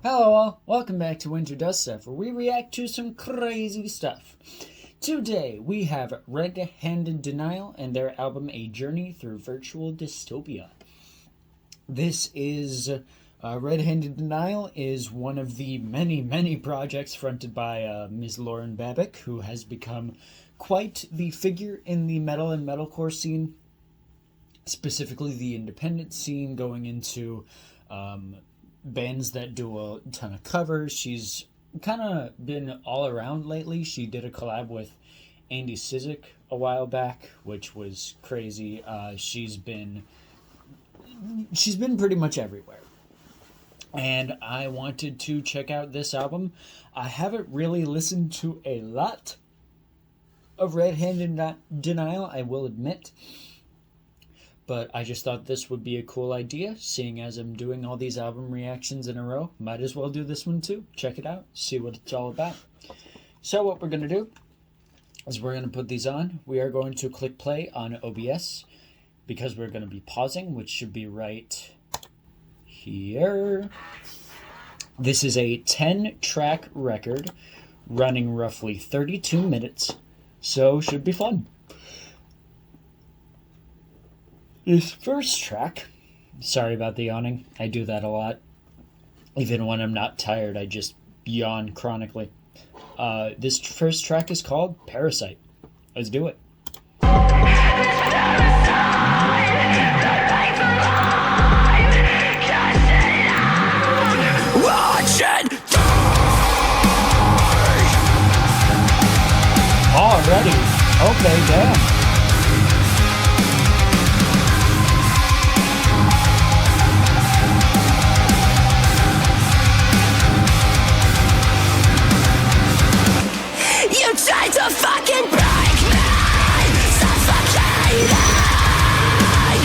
Hello all, welcome back to Winter Does Stuff, where we react to some crazy stuff. Today we have Red Handed Denial and their album A Journey Through Virtual Dystopia. This is, Red Handed Denial is one of the many projects fronted by Ms. Lauren Babick, who has become quite the figure in the metal and metalcore scene, specifically the independent scene, going into bands that do a ton of covers. She's kind of been all around lately. She did a collab with Andy Sizik a while back, which was crazy. She's been pretty much everywhere. And I wanted to check out this album. I haven't really listened to a lot of Red Handed Denial, I will admit. But I just thought this would be a cool idea, seeing as I'm doing all these album reactions in a row. Might as well do this one too. Check it out, see what it's all about. So what we're going to do is we're going to put these on. We are going to click play on OBS because we're going to be pausing, which should be right here. This is a 10-track record running roughly 32 minutes, so should be fun. This first track, sorry about the yawning, I do that a lot. Even when I'm not tired, I just yawn chronically. This first track is called Parasite. Let's do it. Already? Okay, damn. Try to fucking break me, suffocating. I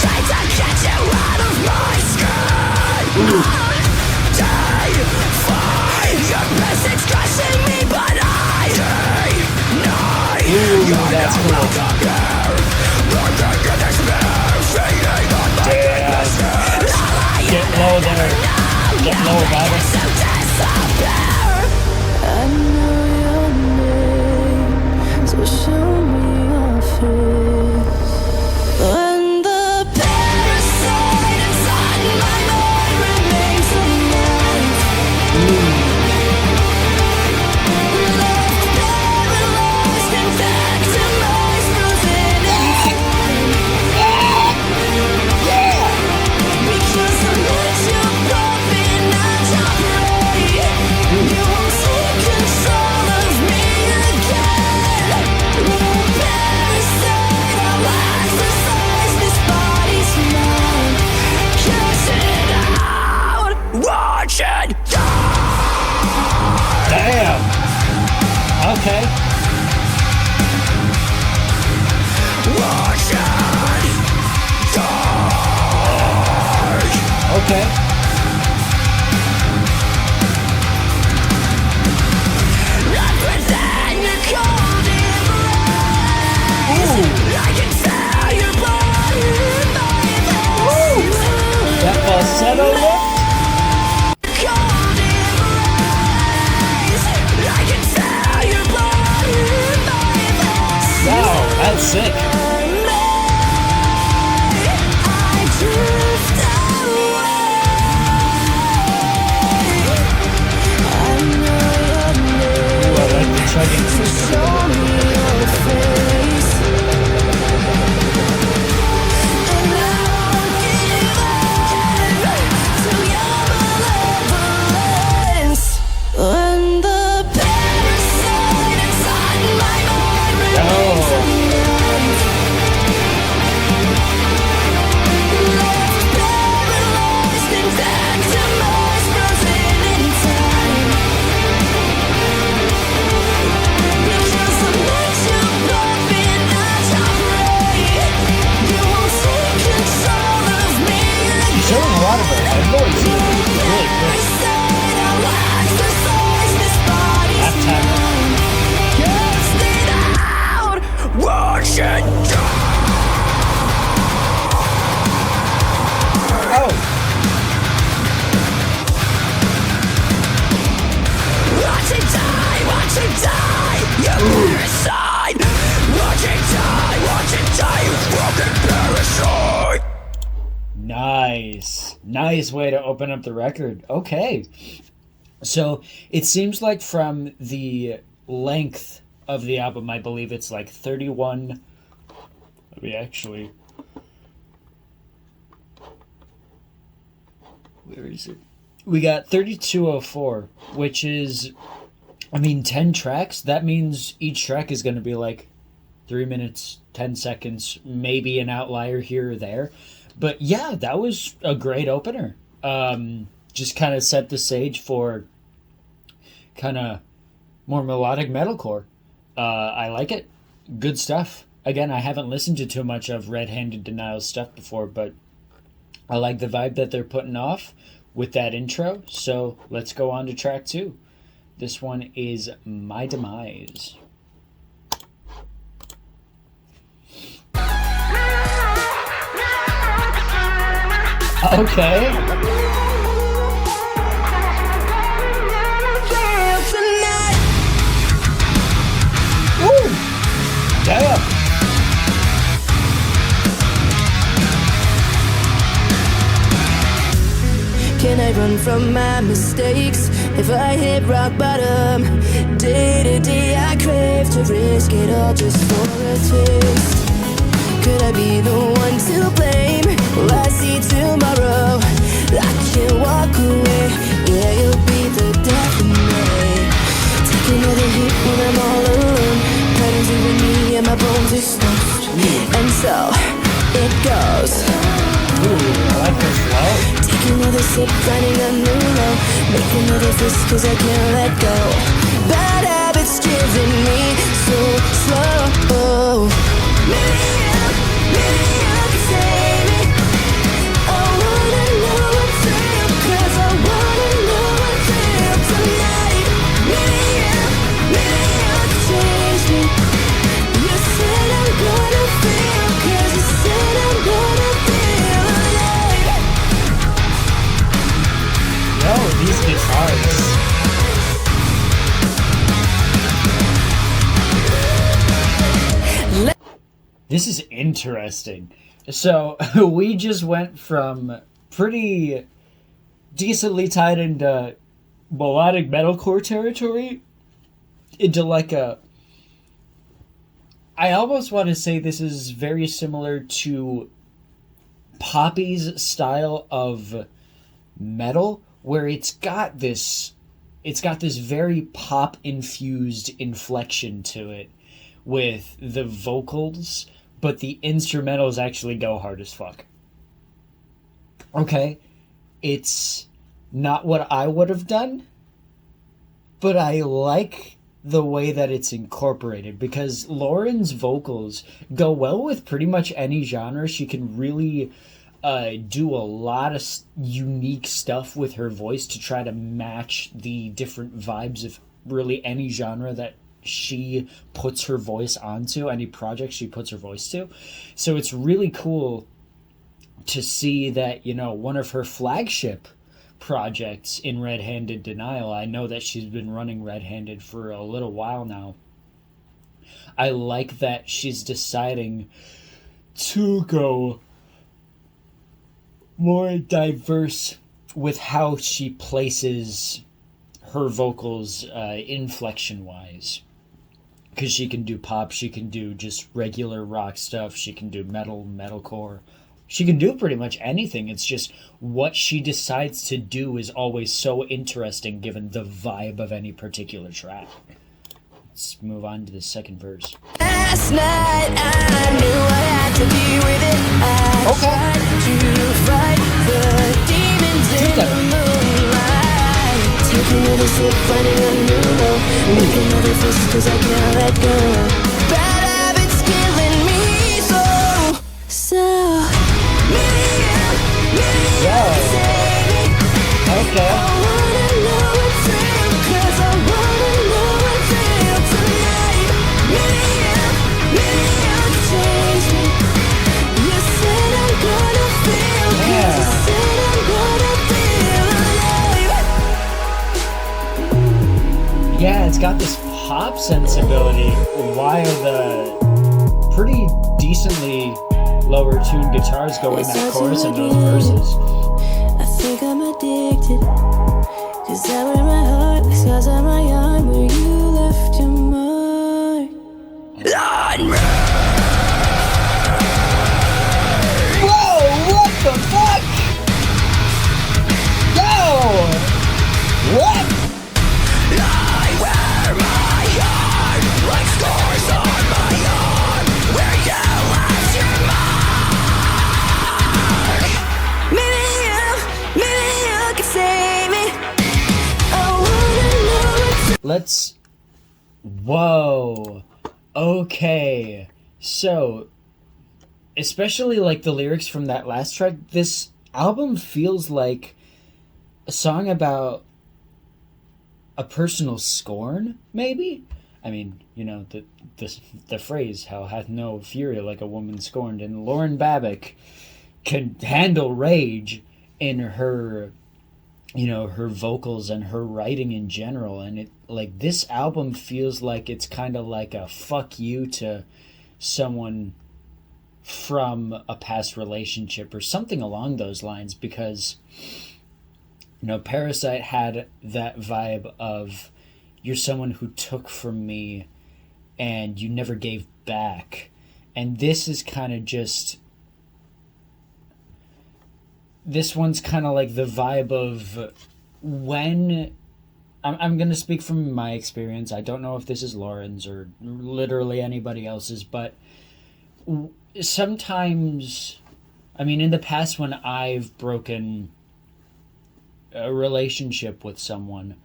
tried to get you out of my skin. Define your message crushing me, but I deny you're that's no cool. longer here. Get low there. Get low about it. I know your name, so show me your face. When the parasite inside my mind remains alive, left paralyzed and victimized, frozen in time. Because I'm not your puppet, not your prey. You won't take control of me again. Parasite, I'll exercise this body's mind. Curse it out, watch it die. Damn. Okay. Watch it die. Okay. Right within your cold embrace, I can feel your blood in my veins. That falsetto look. Cold embrace, I can feel your blood in my veins. Wow, that's sick. I drift away. I know your name. Ooh, I like the chugging. Show me your face, and I won't give in to your malevolence. When the parasite inside my mind remains alive, left paralyzed and victimized, frozen in time. Because Nice way to open up the record. Okay. So it seems like from the length of the album, I believe it's like 31. Let me actually. Where is it? We got 3204, which is, 10 tracks. That means each track is going to be like 3 minutes, 10 seconds, maybe an outlier here or there. But yeah, that was a great opener. Just kind of set the stage for kind of more melodic metalcore. I like it. Good stuff. Again, I haven't listened to too much of Red Handed Denial's stuff before, but I like the vibe that they're putting off with that intro. So let's go on to track 2. This one is My Demise. Okay. Woo! Yeah. Can I run from my mistakes if I hit rock bottom? Day to day I crave to risk it all just for a taste. Could I be the one to blame? Will I see tomorrow? I can't walk away. Yeah, you'll be the death of me. Take another hit when I'm all alone. Patterns leaving me and my bones exposed. And so it goes. Ooh, I like this flow. Take another sip, finding a new low. Make another fist cause I can't let go. Bad habits driven me so slow. Maybe you can save me. I wanna know what's real, cause I wanna know what's real tonight. Maybe you can change me. You said I'm gonna feel, cause you said I'm gonna feel alive. Yo, these guitars. This is interesting. So, we just went from pretty decently tied into melodic metalcore territory into like a... I almost want to say this is very similar to Poppy's style of metal, where it's got this very pop infused inflection to it with the vocals, but the instrumentals actually go hard as fuck. Okay, it's not what I would have done, but I like the way that it's incorporated, because Lauren's vocals go well with pretty much any genre. She can really do a lot of unique stuff with her voice to try to match the different vibes of really any genre that she puts her voice onto, any project she puts her voice to. So it's really cool to see that, one of her flagship projects in Red Handed Denial, I know that she's been running Red Handed for a little while now. I like that she's deciding to go more diverse with how she places her vocals inflection-wise. Because she can do pop, she can do just regular rock stuff, she can do metalcore. She can do pretty much anything. It's just what she decides to do is always so interesting given the vibe of any particular track. Let's move on to the second verse. Last night I knew I had to be with it. I tried to fight the demons in the moonlight. Take another sip, finding a new low. Make another fist cause I can't let go. Bad habits killing me so maybe save me. Okay. I wanna know what's real, cause I wanna know what's real tonight. Maybe you change me. You said I'm gonna feel, cause you said I'm gonna feel alive. Yeah, it's got this pop sensibility while the pretty decently lower tuned guitars go in that chorus and those verses. I think I'm addicted, 'cause I wear my heart, the scars on my arm where you left your mark on me. Whoa, what the fuck? Yo! What? I wear my heart like scars on my arm where you left your mark. Maybe you can save me. I wanna know. Let's... Whoa. Okay. So, especially like the lyrics from that last track, this album feels like a song about a personal scorn, maybe? I mean, you know, the phrase, "Hell hath no fury like a woman scorned," and Lauren Babick can handle rage in her, you know, her vocals and her writing in general. And it, like, this album feels like it's kind of like a fuck you to someone from a past relationship or something along those lines, because, you know, Parasite had that vibe of, you're someone who took from me and you never gave back. And this is kind of just, this one's kind of like the vibe of when, I'm going to speak from my experience. I don't know if this is Lauren's or literally anybody else's, but sometimes, I mean, in the past when I've broken a relationship with someone,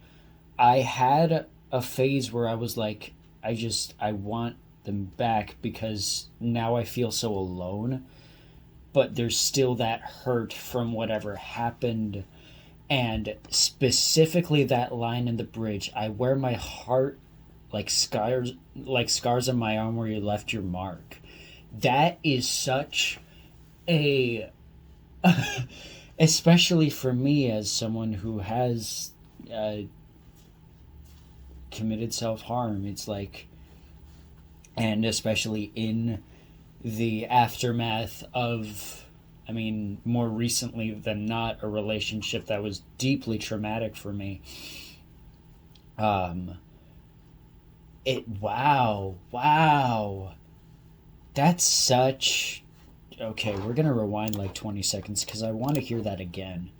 I had a phase where I was like, I want them back because now I feel so alone, but there's still that hurt from whatever happened. And specifically that line in the bridge, "I wear my heart like scars on my arm where you left your mark." That is such a especially for me as someone who has committed self-harm, it's like, and especially in the aftermath of, I mean, more recently than not, a relationship that was deeply traumatic for me. Wow. That's such... Okay, we're gonna rewind like 20 seconds because I want to hear that again.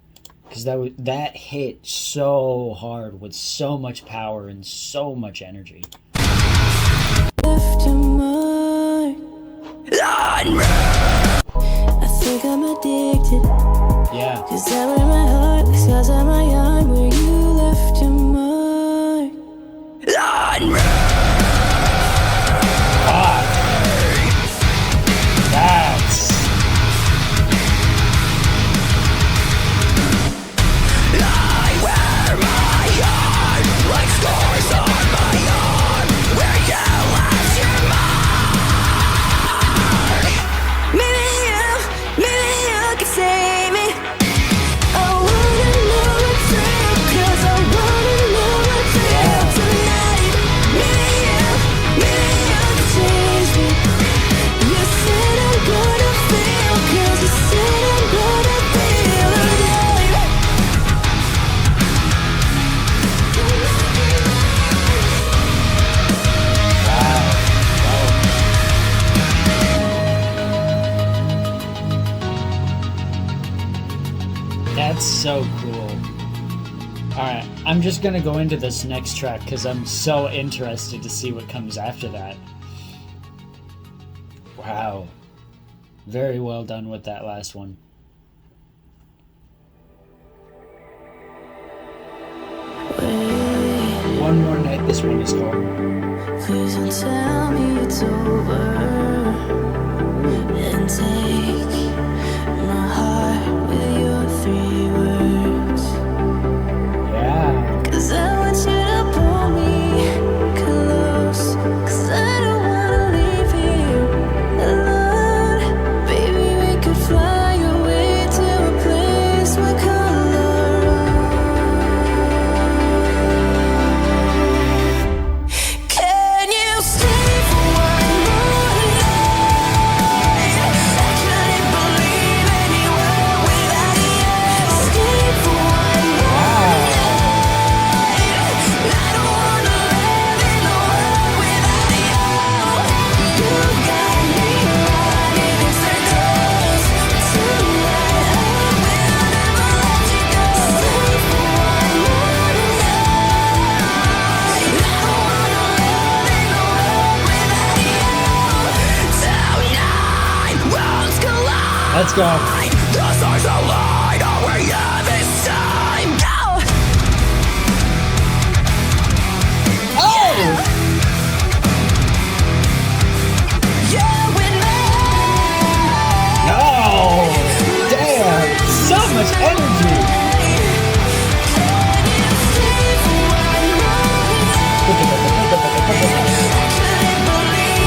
Because that hit so hard with so much power and so much energy. Left your mark on me. I think I'm addicted. Yeah. 'Cause I wear my heart, the scars on my arm where you left your mark on me. That's... I wear my heart like scars on my arm where you left your mark. Maybe you can save me. I wanna know it's real, 'cause I wanna know it's real tonight. Maybe you can change me. You said I'm gonna feel, 'cause you said I'm gonna feel alive. That's so cool. Alright, I'm just gonna go into this next track because I'm so interested to see what comes after that. Wow. Very well done with that last one. One More Night, this one is called. Please don't tell me it's over and take my heart with your 3 words. Yeah. 'Cause I want you to pull me close, 'cause I don't wanna leave here alone. Baby, we could fly away to a place we're color. Can you stay for one more Let's go. The stars align, are we here this time? Go! Oh! Yeah, with me. Oh! Damn! So much energy!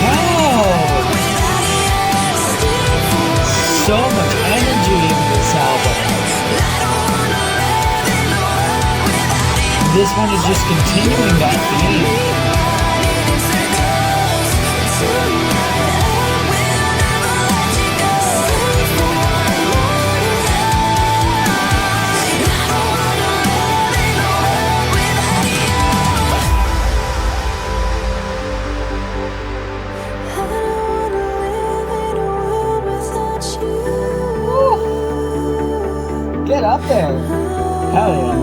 Wow! So much energy in this album. This one is just continuing that theme. Get up there. Hell yeah.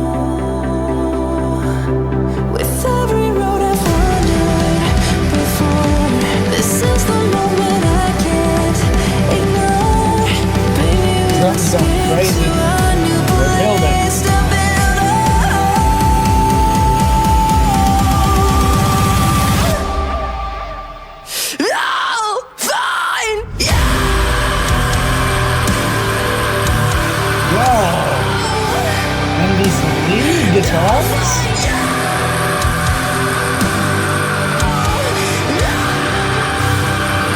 With every road I've wandered before, this is the moment I can't ignore. Baby, Drums let's going get crazy. to a new We're building. place to build on. I'll find you. Whoa. And these lead guitars?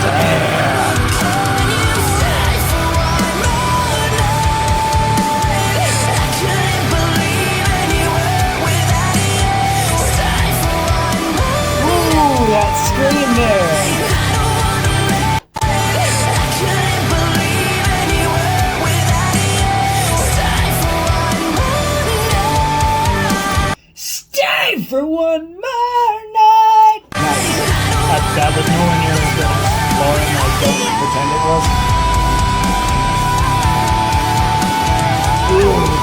Damn. Ooh, that scream there. Stay for one more night. Nice. That was nowhere near as good as Lauren. I don't pretend it was. Ooh.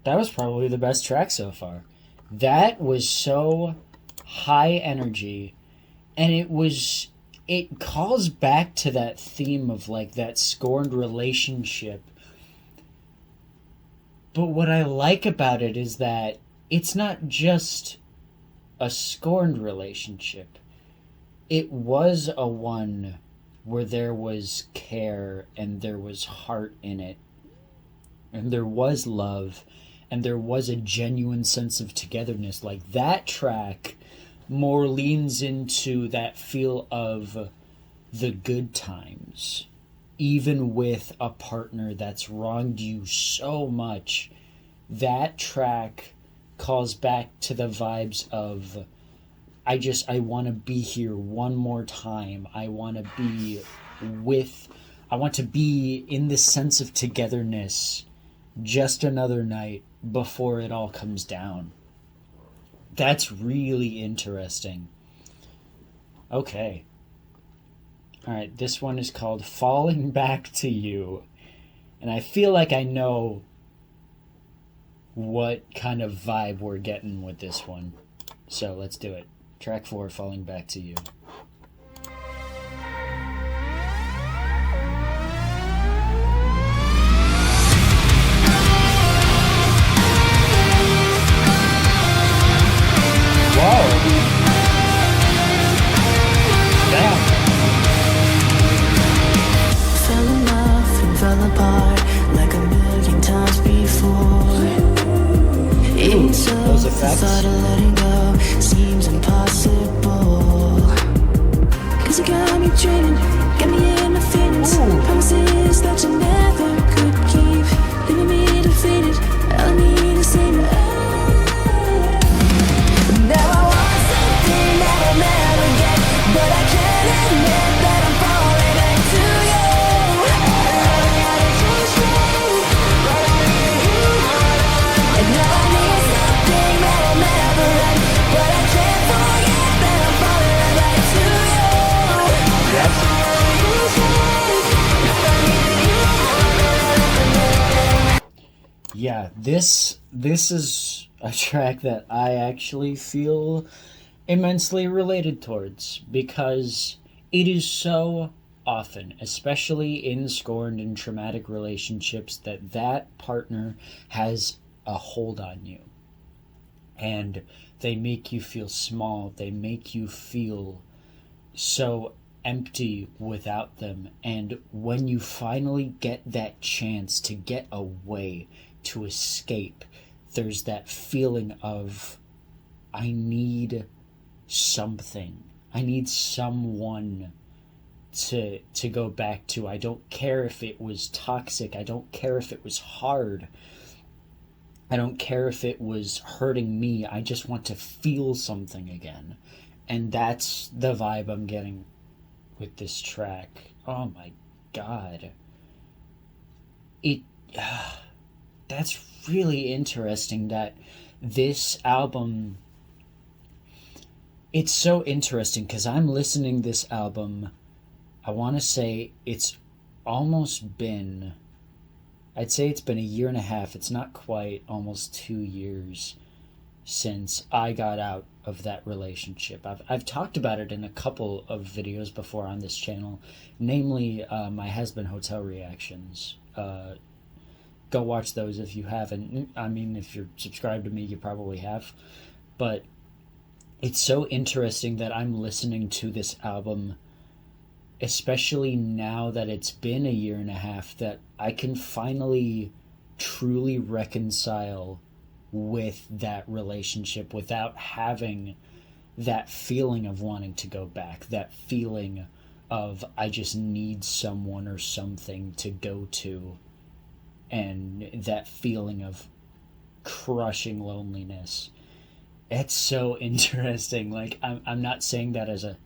That was probably the best track so far. That was so high energy, and it calls back to that theme of like that scorned relationship. But what I like about it is that it's not just a scorned relationship. It was a one where there was care and there was heart in it, and there was love, and there was a genuine sense of togetherness. Like that track more leans into that feel of the good times, even with a partner that's wronged you so much. That track calls back to the vibes of I want to be here one more time. I want to be in this sense of togetherness just another night before it all comes down. That's really interesting. Okay. All right, this one is called Falling Back to You. And I feel like I know what kind of vibe we're getting with this one. So let's do it. Track 4, Falling Back to You. Whoa. Damn. Fell in love and fell apart like a million times before. Those effects. The thought of letting go seems impossible. 'Cause you got me dreaming, got me in my feelings. Promises that you never could keep, leaving me defeated. All I need is saving. yeah, this is a track that I actually feel immensely related towards, because it is so often, especially in scorned and traumatic relationships, that partner has a hold on you, and they make you feel small. They make you feel so empty without them. And when you finally get that chance to get away, to escape, there's that feeling of, I need something. I need someone to go back to. I don't care if it was toxic. I don't care if it was hard. I don't care if it was hurting me. I just want to feel something again. And that's the vibe I'm getting with this track. Oh my god. That's really interesting that this album, it's so interesting because I'm listening this album, I want to say it's almost been, I'd say it's been a year and a half. It's not quite, almost 2 years since I got out of that relationship. I've talked about it in a couple of videos before on this channel, namely my husband hotel reactions. Go watch those if you haven't. I mean, if you're subscribed to me, you probably have. But it's so interesting that I'm listening to this album, especially now that it's been a year and a half, that I can finally truly reconcile with that relationship without having that feeling of wanting to go back, that feeling of I just need someone or something to go to, and that feeling of crushing loneliness. It's so interesting. Like, I'm not saying that as a,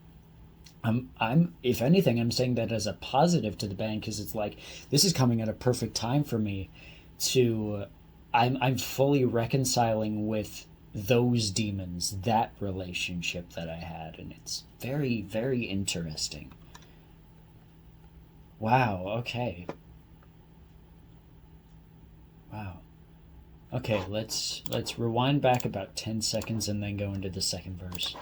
I'm if anything, I'm saying that as a positive to the band, because it's like, this is coming at a perfect time for me to, I'm fully reconciling with those demons, that relationship that I had, and it's very, very interesting. Wow, okay. Wow. Okay, let's rewind back about 10 seconds and then go into the second verse.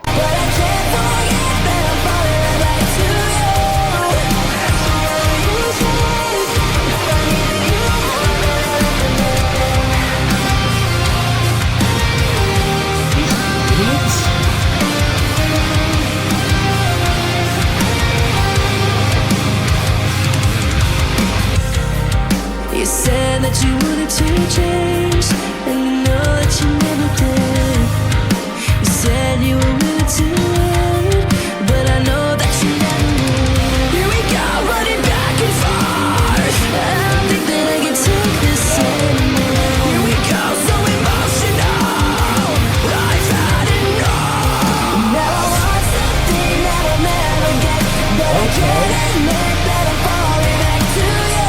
You said that you wanted to change, and you know that you never did. You said you were willing to wait, but I know that you never will. Here we go, running back and forth. I don't think that I can take this anymore. Here we go, so emotional. I've had enough. Now I want something that I'll never get, but I can't admit that I'm falling back to you.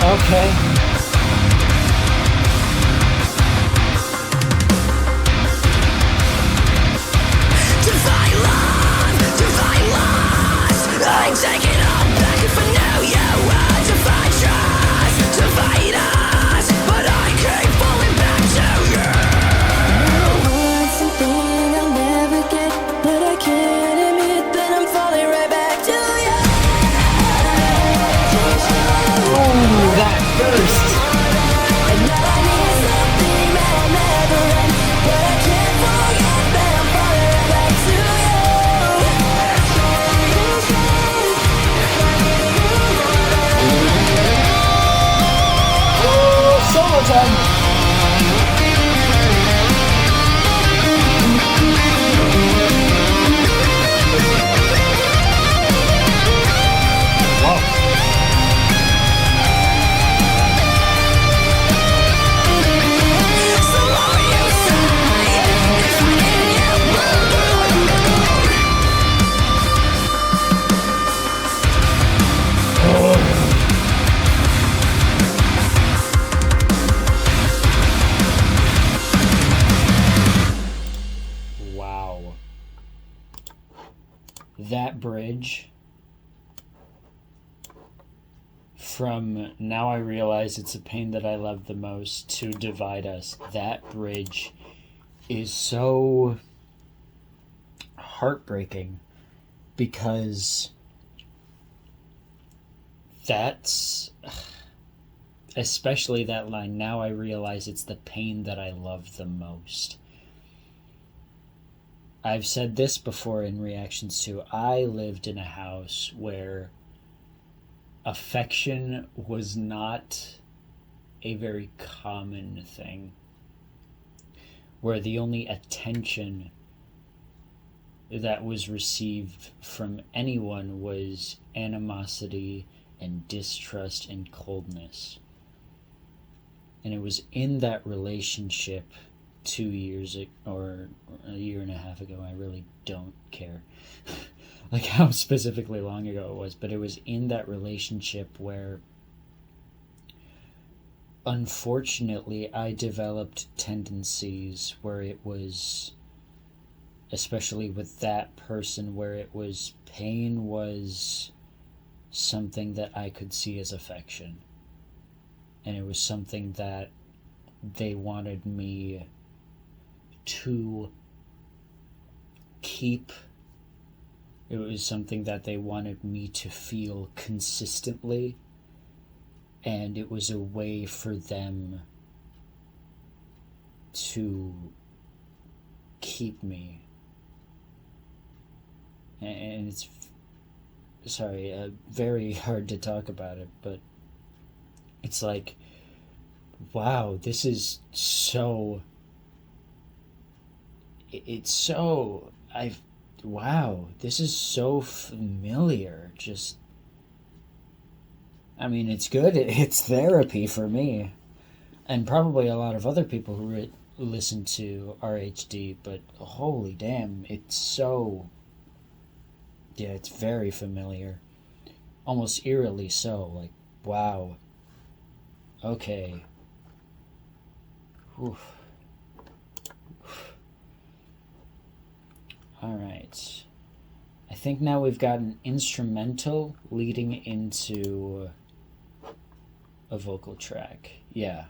Okay. I'm taking all back if I know you want to fight trust, to fight us, but I keep falling back to you. I want something I'll never get, but I can't admit that I'm falling right back to you. Ooh, that verse. bridge from now I realize it's a pain that I love the most to divide us. That bridge is so heartbreaking because that's, especially that line, now I realize it's the pain that I love the most. I've said this before in reactions to, I lived in a house where affection was not a very common thing, where the only attention that was received from anyone was animosity and distrust and coldness. And it was in that relationship 2 years or a year and a half ago, I really don't care like how specifically long ago it was, but it was in that relationship where unfortunately I developed tendencies where it was, especially with that person, where it was pain was something that I could see as affection, and it was something that they wanted me to keep. It was something that they wanted me to feel consistently, and it was a way for them to keep me. And it's, sorry, very hard to talk about it, but it's like, wow, this is so, it's so, wow, this is so familiar. Just, I mean, it's good. It's therapy for me, and probably a lot of other people who listen to RHD, but holy damn, it's so, yeah, it's very familiar. Almost eerily so. Like, wow. Okay. Whew. Alright. I think now we've got an instrumental leading into a vocal track. Yeah.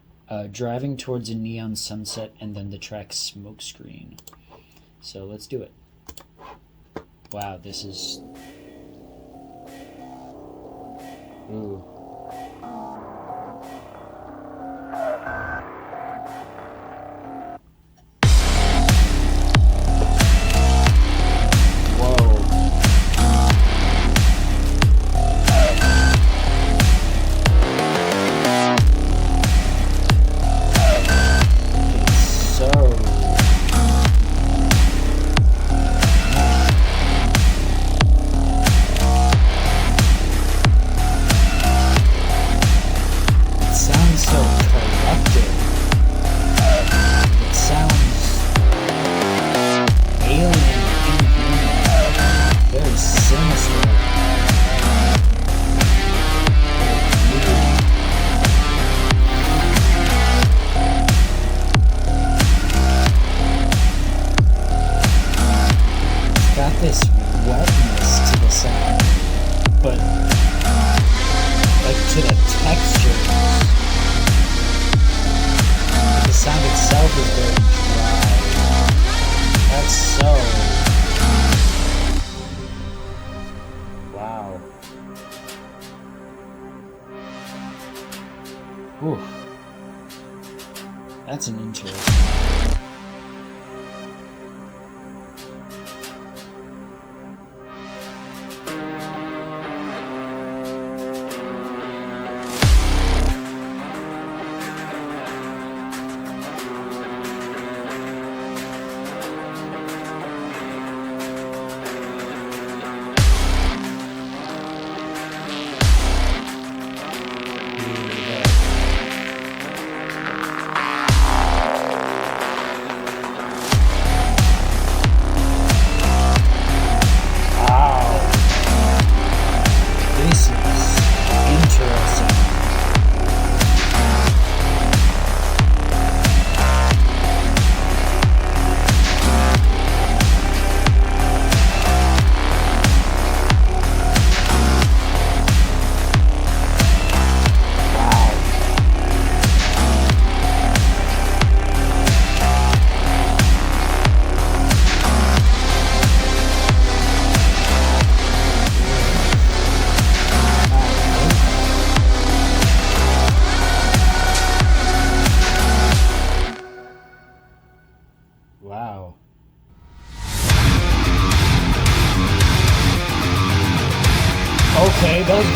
Driving towards a neon sunset, and then the track Smokescreen. So let's do it. Wow, this is... Ooh. Whew. That's an interesting.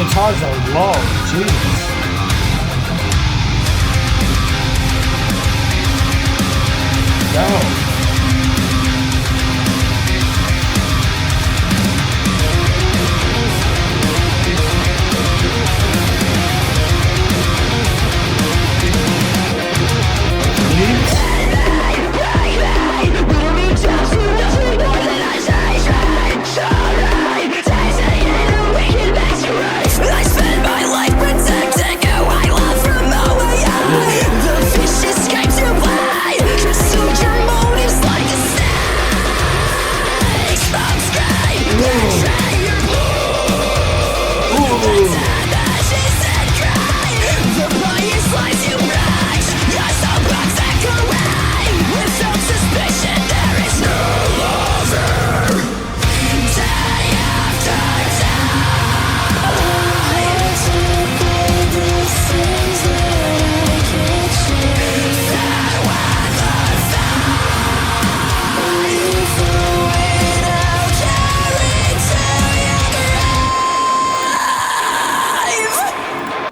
guitars are low, Jesus. Go.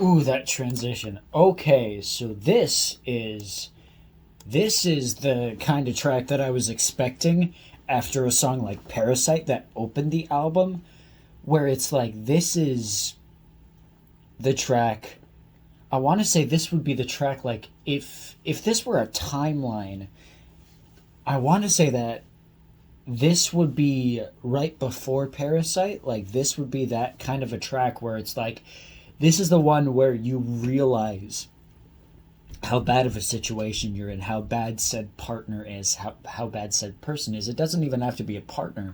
Ooh, that transition. Okay, so this is the kind of track that I was expecting after a song like Parasite that opened the album, where it's like, this is the track. I want to say this would be the track, like, if this were a timeline, I want to say that this would be right before Parasite. Like, this would be that kind of a track where it's like, this is the one where you realize how bad of a situation you're in, how bad said partner is, how bad said person is. It doesn't even have to be a partner.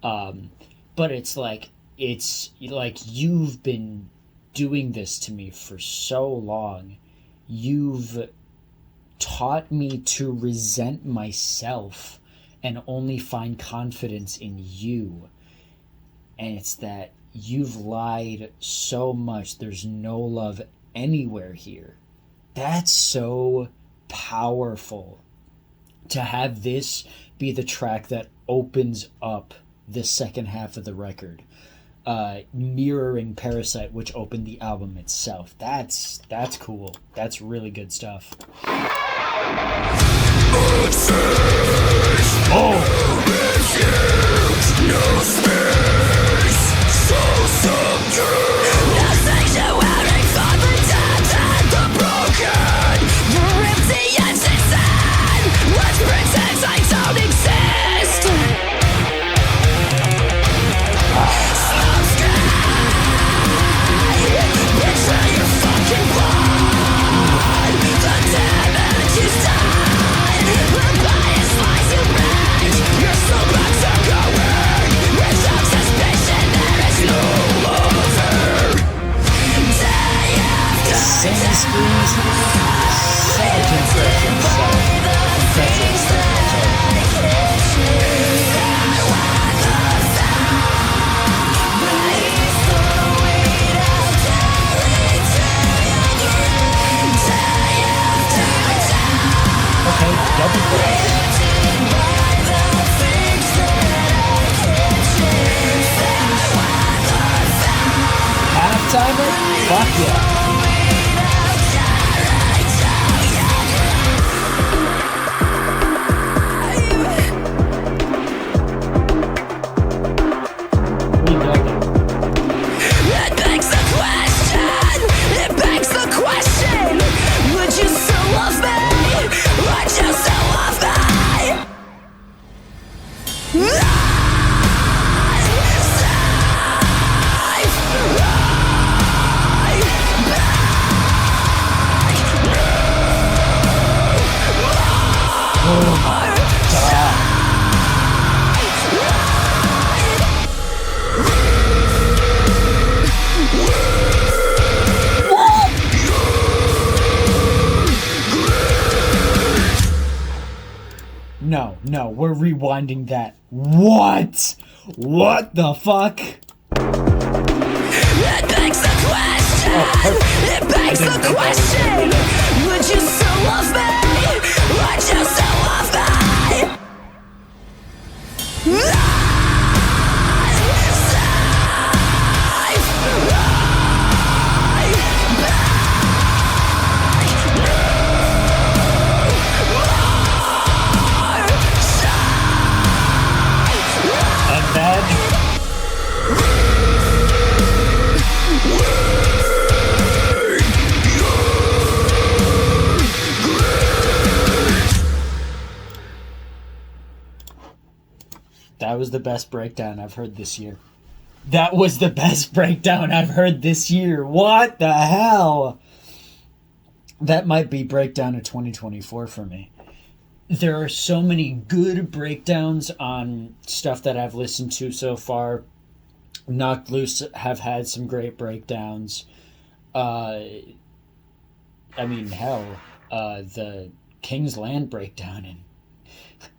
But it's like you've been doing this to me for so long. You've taught me to resent myself and only find confidence in you. And it's that you've lied so much. There's no love anywhere here. That's so powerful to have this be the track that opens up the second half of the record, mirroring Parasite, which opened the album itself. That's cool. That's really good stuff. Half-timer? Fuck yeah. No, we're rewinding that. What? What the fuck? It begs the question. It begs the question. Would you still love me? Would you still love me? That was the best breakdown I've heard this year. That was the best breakdown I've heard this year. What the hell? That might be breakdown of 2024 for me. There are so many good breakdowns on stuff that I've listened to so far. Knocked Loose have had some great breakdowns. I mean, hell, the King's Land breakdown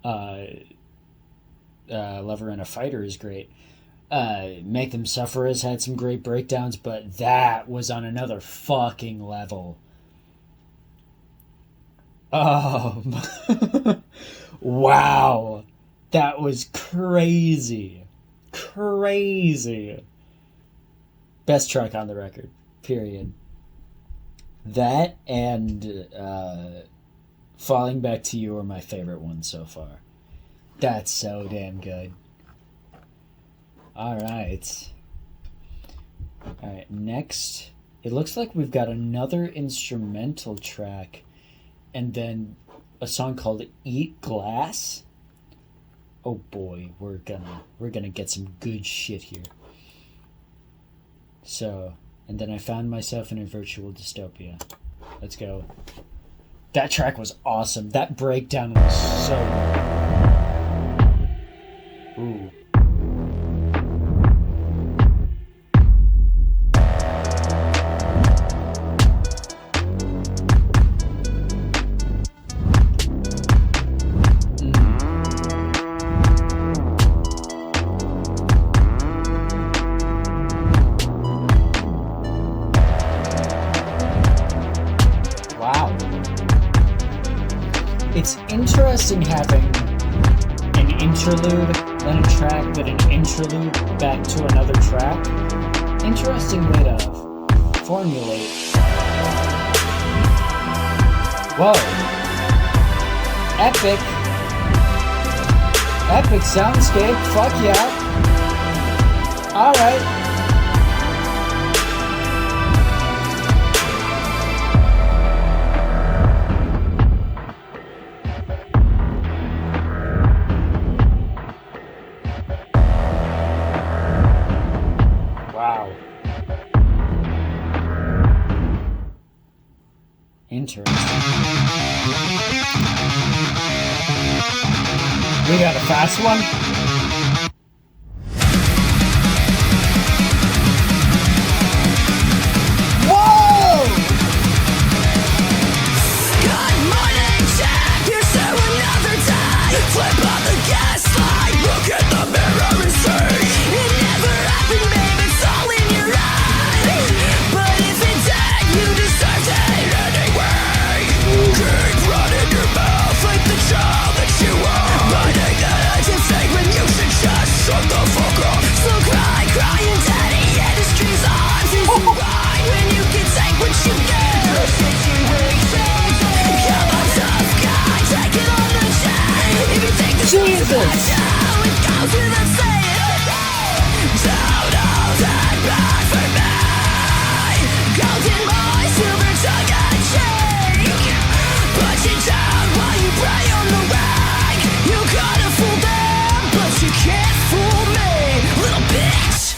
and Lover and a Fighter is great. Make Them Suffer has had some great breakdowns, but that was on another fucking level. Wow. That was crazy. Crazy. Best track on the record. Period. That and Falling Back to You are my favorite ones so far. That's so damn good. Alright, next. It looks like we've got another instrumental track and then a song called Eat Glass. Oh boy, we're gonna get some good shit here. So, and then I found myself in a virtual dystopia. Let's go. That track was awesome. That breakdown was so good. Ooh. It's interesting having an interlude, then a track, then an interlude, back to another track. Interesting way to formulate. Whoa. Epic. Epic soundscape, fuck yeah. Alright. Interesting. We got a fast one. Whoa! Good morning, Jack. Here's to another day. Flip on the gaslight. Look at the mirror and say it never happened, babe. It's all in your eyes. But if it did, you deserved it anyway. Keep running your mouth like the child that you are. Biting the edge of fate when you should just shut the fuck up. So crying daddy, industry's on. Feels right when you can take what you get. Your situation. Come on, tough guy, take it on the chin. If you think this is bad now, it goes without saying. Don't hold that back for me. Golden boy, silver tongue and cheek. Put you down while you pray on the rack. You gotta fool them, but you can't fool me, little bitch.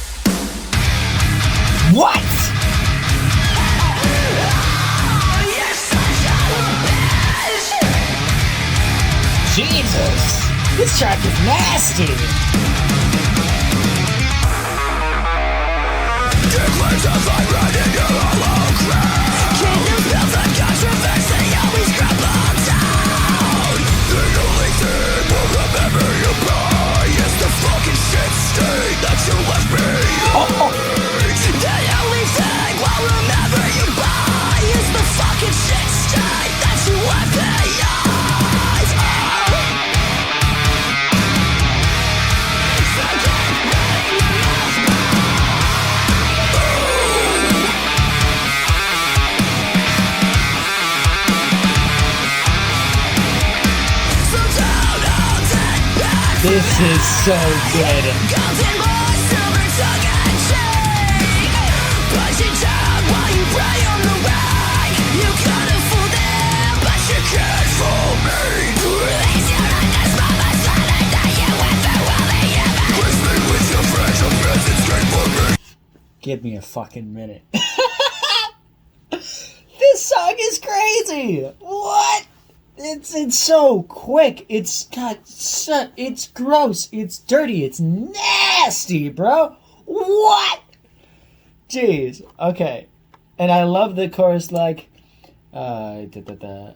What? Oh, you're such a little bitch. Jesus! This track is nasty! Declares a vibrant in your hollow crown. Kingdom built on controversy, always crumble down. The only thing we'll remember you by is the fucking shit stain that you left behind. The only thing we'll remember you by is the fucking shit stain that you left behind. This is so good. Golden boy, silver tongue and cheek. Put you down while you pray on the rack. You could fool them, but you can't fool me. Raise your hand as mama silent that you went through all the years. Give me a fucking minute. This song is crazy. What? It's so quick. It's gross. It's dirty. It's nasty, bro. What? Jeez. Okay. And I love the chorus, like, Goodbye.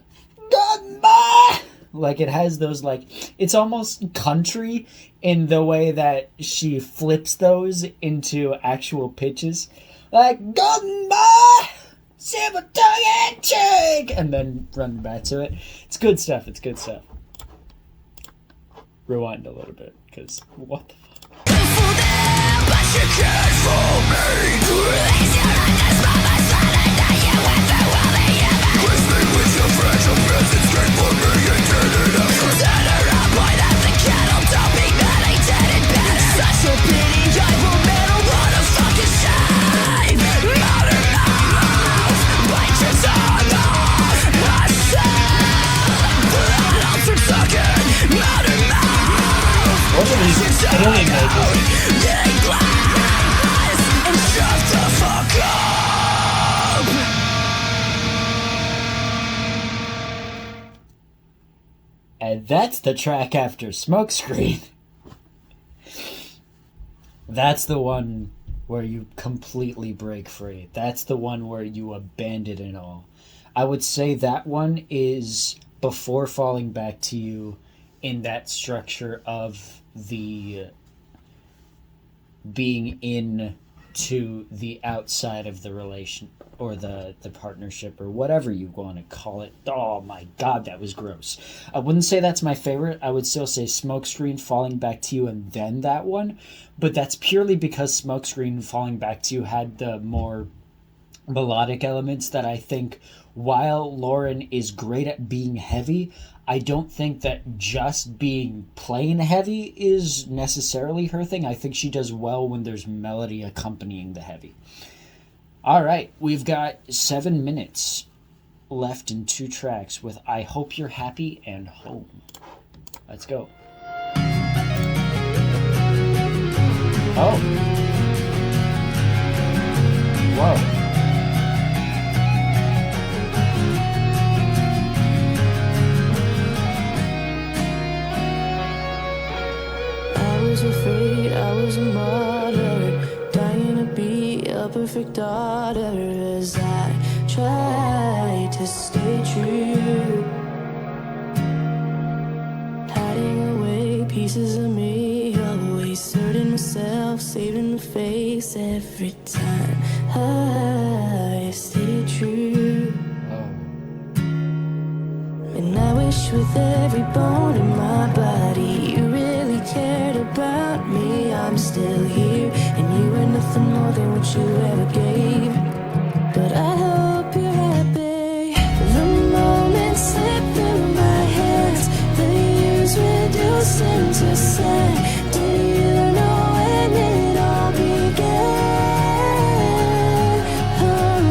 Like, it has those, like, it's almost country in the way that she flips those into actual pitches. Like, goodbye, silver tongue and cheek, and then run back to it. It's good stuff. It's good stuff. Rewind a little bit, because what the fuck? Both of these Italy makers. And that's the track after Smokescreen. That's the one where you completely break free. That's the one where you abandon it all. I would say that one is before Falling Back to You, in that structure of the being in to the outside of the relation or the partnership or whatever you want to call it. Oh my god, that was gross. I wouldn't say that's my favorite. I would still say Smokescreen, Falling Back to You, and then that one. But that's purely because Smokescreen, Falling Back to You had the more melodic elements that I think, while Lauren is great at being heavy, I don't think that just being plain heavy is necessarily her thing. I think she does well when there's melody accompanying the heavy. All right, we've got 7 minutes left in 2 tracks with I Hope You're Happy and Home. Let's go. Oh. Whoa. Afraid I was a martyr, dying to be a perfect daughter as I tried to stay true, hiding away pieces of me, always certain myself, saving my face every time I stayed true. And I wish with every bone in my body you really cared about me. I'm still here, and you were nothing more than what you ever gave. But I hope you're happy. The moments slip through my hands, the years reduced into sand. Do you know when it all began? Oh,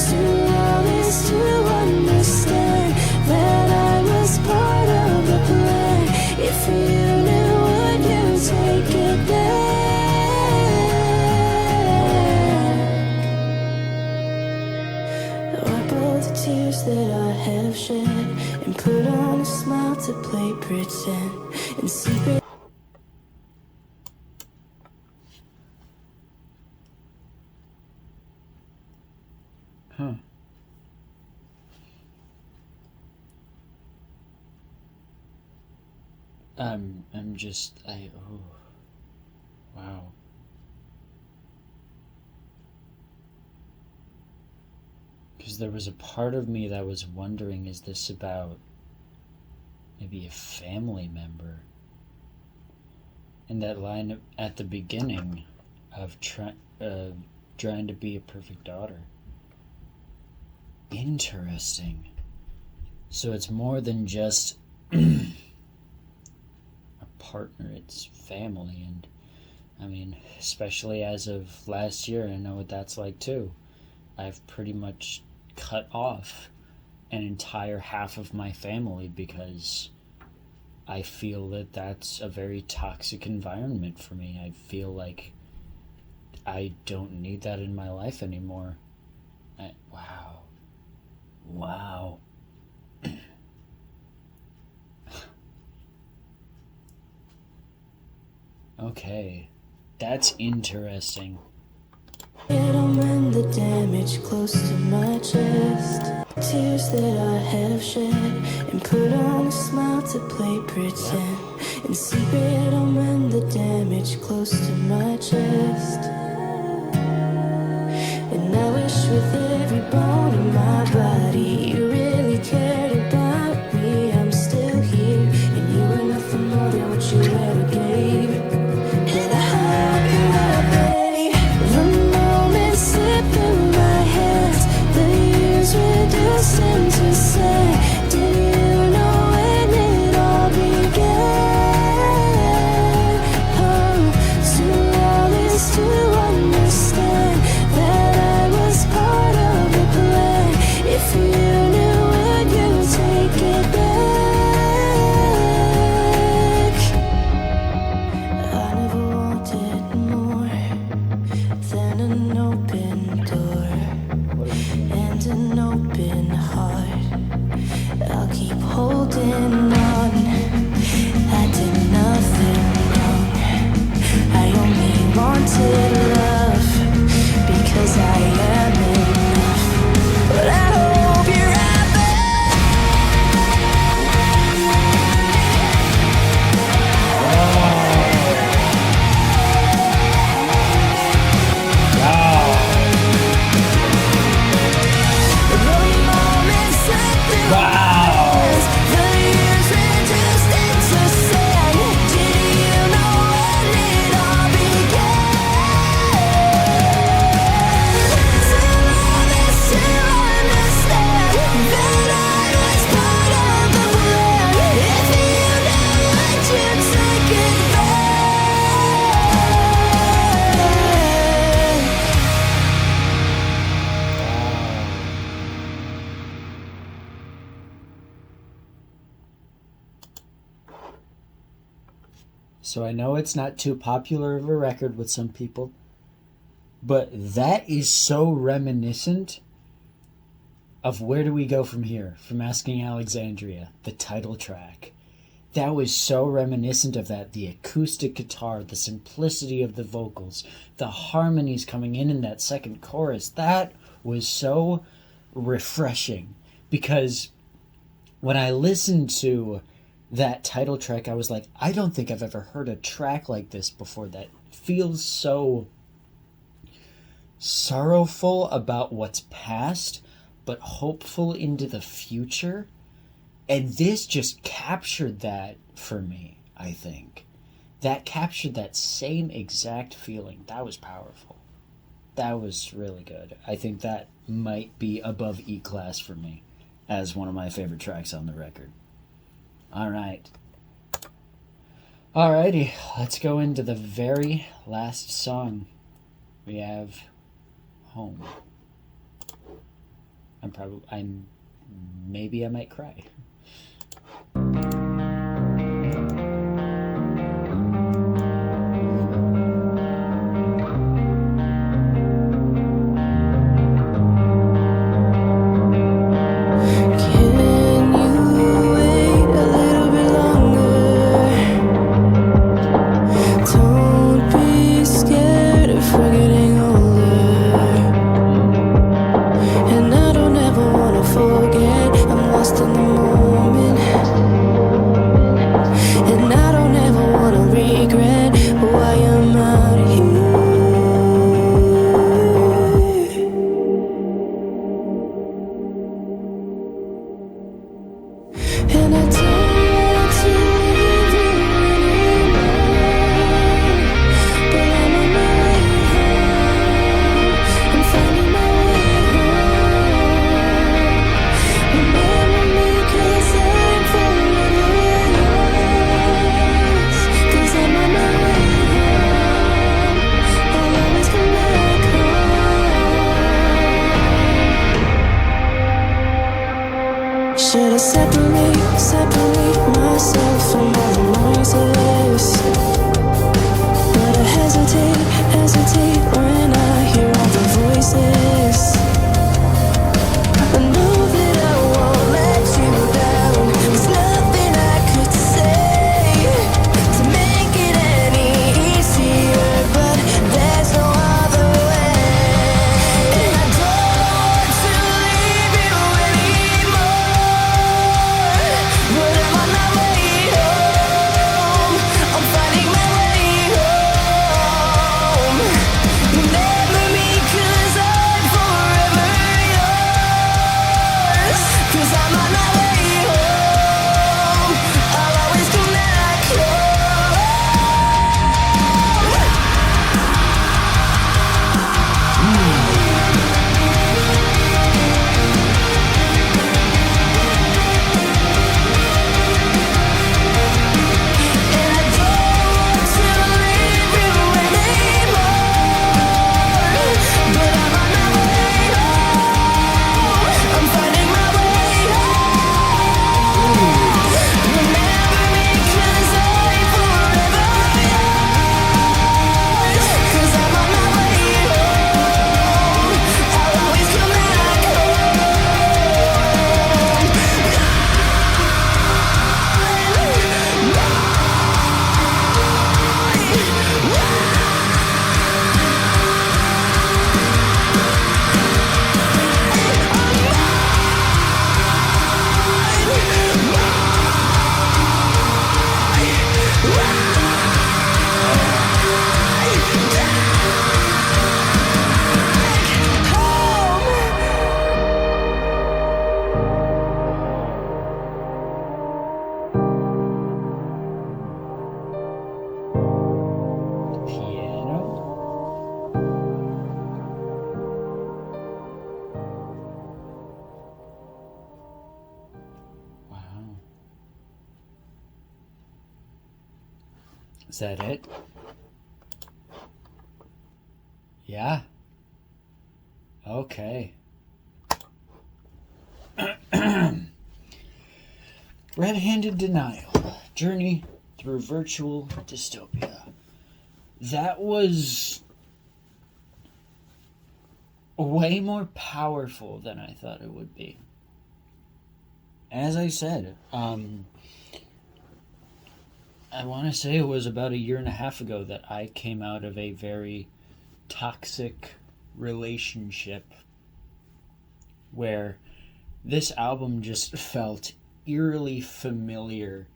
too long is to understand that I was part of the plan. If you knew, would you take it back? Wipe all the tears that I have shed and put on a smile to play pretend in secret. Huh. Oh, wow. Because there was a part of me that was wondering, is this about maybe a family member? And that line at the beginning of trying to be a perfect daughter. Interesting. So it's more than just a partner, it's family. And I mean, especially as of last year, I know what that's like too. I've pretty much cut off an entire half of my family because I feel that that's a very toxic environment for me. I feel like I don't need that in my life anymore. Wow. Wow. Okay. That's interesting. It'll mend the damage close to my chest. Tears that I have shed, and put on a smile to play pretend. In secret, I'll mend the damage close to my chest. And I wish with every bone in my body you really cared about me. I'm still here, and you were nothing more than what you ever gave. And I hope you're happy. The moments slip through my hands, the years reduced into sand. Did you know when it all began? Oh, too long is to understand that I was part of the plan. If you knew, would you take it back? I never wanted more than an open door and an open heart. I'll keep holding on. I did nothing wrong. I only wanted love because I am enough. But I hope you're happy. The moments slip through my hands, the years reduced into sand. Did you know when it all began? Too long is to understand that I was part of the plan. If you knew, would you take it So I know it's not too popular of a record with some people, but that is so reminiscent of Where Do We Go From Here, from Asking Alexandria, the title track. That was so reminiscent of that. The acoustic guitar, the simplicity of the vocals, the harmonies coming in that second chorus. That was so refreshing, because when I listened to that title track, I was like, I don't think I've ever heard a track like this before that feels so sorrowful about what's past, but hopeful into the future. And this just captured that for me, I think. That captured that same exact feeling. That was powerful. That was really good. I think that might be above E-Class for me as one of my favorite tracks on the record. Alright. Alrighty, let's go into the very last song. We have Home. Maybe I might cry. Should I separate myself from all the noises? But I hesitate when pieces. I know that I won't let you down. There's nothing I could say to make it any easier, but there's no other way. And I don't want to leave you anymore, but I'm on my way home. I'm finding my way home. Remember me 'cause I'm forever yours. 'Cause I'm on my way home. I'll always come back and I don't want to leave you anymore, but I'm on my way home. I'm finding my way home. Remember me 'cause I'm forever yours. 'Cause I'm on my way home. I'll always come back Piano. Wow. Is that it? Yeah. Okay. Red-handed denial. Journey through virtual dystopia. That was way more powerful than I thought it would be. As I said, I want to say it was about a year and a half ago that I came out of a very toxic relationship where this album just felt eerily familiar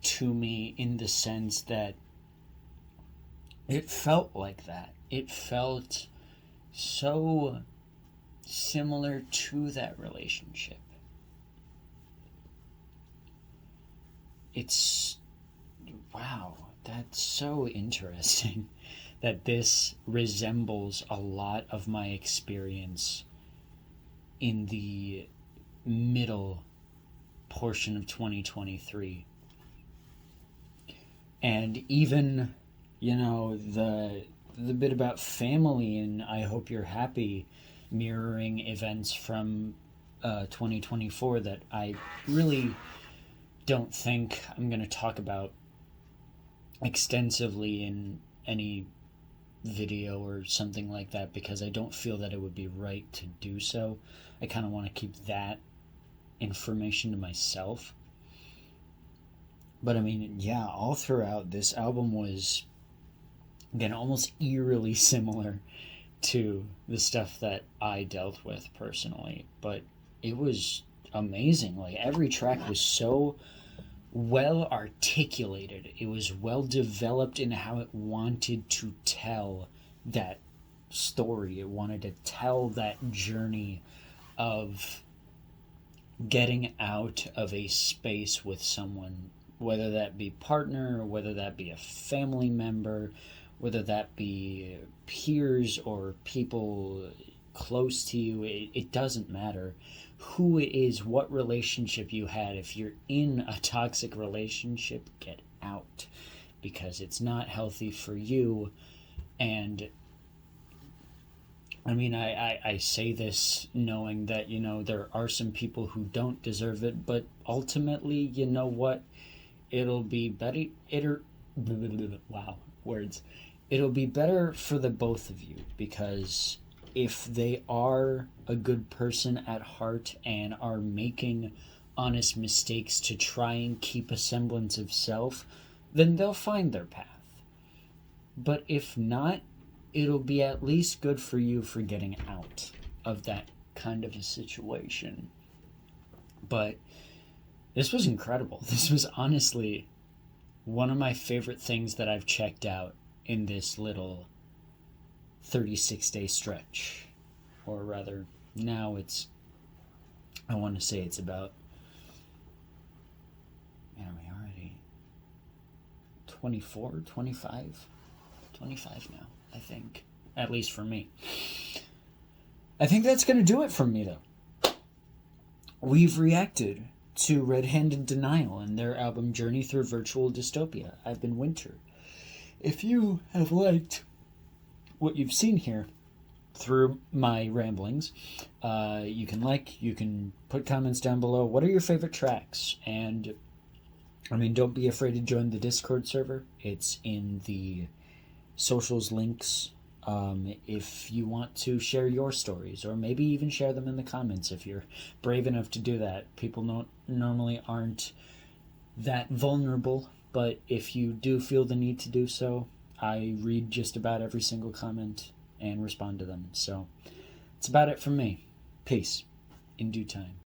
to me, in the sense that it felt like that. It felt so similar to that relationship. It's, wow, that's so interesting that this resembles a lot of my experience in the middle portion of 2023. And even, the bit about family and I hope you're happy, mirroring events from 2024 that I really don't think I'm going to talk about extensively in any video or something like that, because I don't feel that it would be right to do so. I kind of want to keep that information to myself. But I mean, yeah, all throughout, this album was, again, almost eerily similar to the stuff that I dealt with personally. But it was amazing. Like, every track was so well articulated. It was well developed in how it wanted to tell that story. It wanted to tell that journey of getting out of a space with someone, whether that be partner, or whether that be a family member, whether that be peers or people close to you. It doesn't matter who it is, what relationship you had. If you're in a toxic relationship, get out, because it's not healthy for you. And I mean, I say this knowing that, there are some people who don't deserve it, but ultimately, you know what? It'll be better. Wow, words. It'll be better for the both of you, because if they are a good person at heart and are making honest mistakes to try and keep a semblance of self, then they'll find their path. But if not, it'll be at least good for you for getting out of that kind of a situation. But this was incredible. This was honestly one of my favorite things that I've checked out in this little 36-day stretch. Or rather, now I want to say it's about, we already 24, 25 now, I think. At least for me. I think that's going to do it for me, though. We've reacted to Red Handed Denial and their album Journey Through Virtual Dystopia. I've been Winter. If you have liked what you've seen here through my ramblings, you can put comments down below. What are your favorite tracks? And don't be afraid to join the Discord server. It's in the socials links. If you want to share your stories, or maybe even share them in the comments if you're brave enough to do that. People normally aren't that vulnerable, but if you do feel the need to do so, I read just about every single comment and respond to them. So, it's about it from me. Peace. In due time.